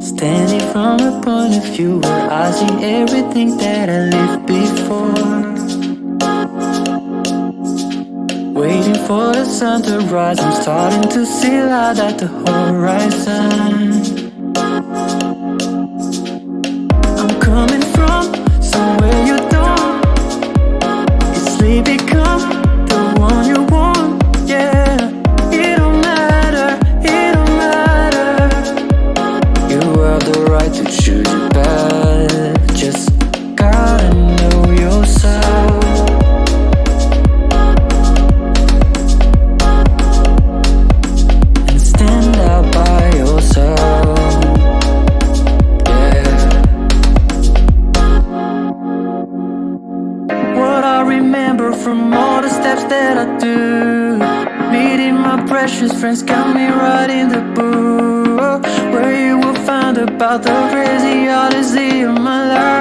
Standing from a point of view where I see everything that I lived before. Waiting for the sun to rise, I'm starting to see light at the horizon. I'm coming from somewhere you don't. It's sleep become the one you want, yeah. It don't matter, it don't matter. You have the right to choose your path. Just gotta know yourself. And stand out by yourself. Yeah. What I remember from all the steps that I do, meeting my precious friends got me right in the booth, where you will find about the crazy odyssey of my life.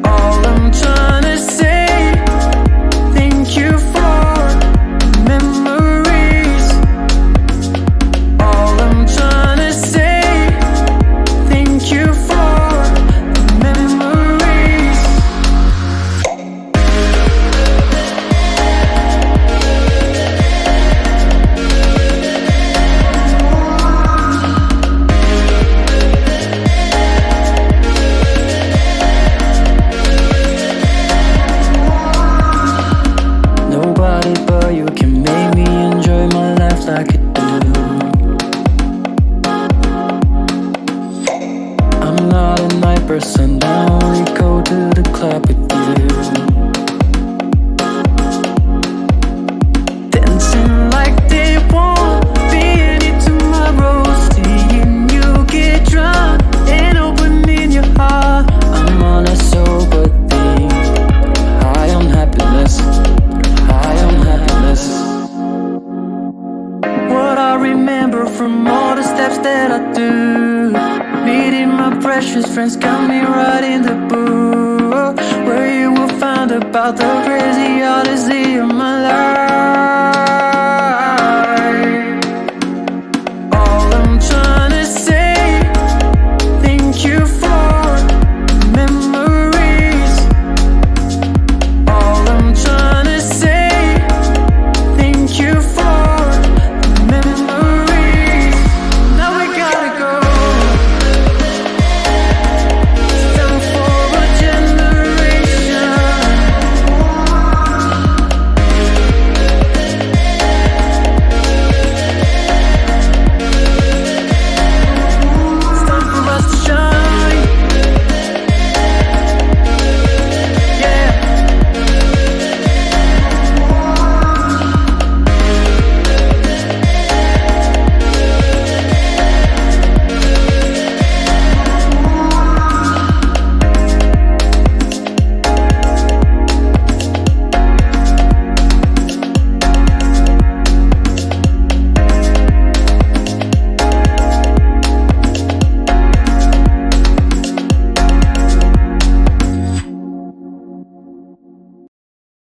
All I'm trying to say, thank you for memories. All I'm trying to say, thank you for memories. Nobody but you can make me enjoy my life like I do. I'm not a night person, I only go to the club with you. Dancing like they won't be any tomorrow. Seeing you get drunk and opening your heart. I'm on a sober thing, high on happiness, high on happiness. What I remember from all the steps that I do, meeting my precious friends got me right in the booth, where you will find about the crazy odyssey of my life.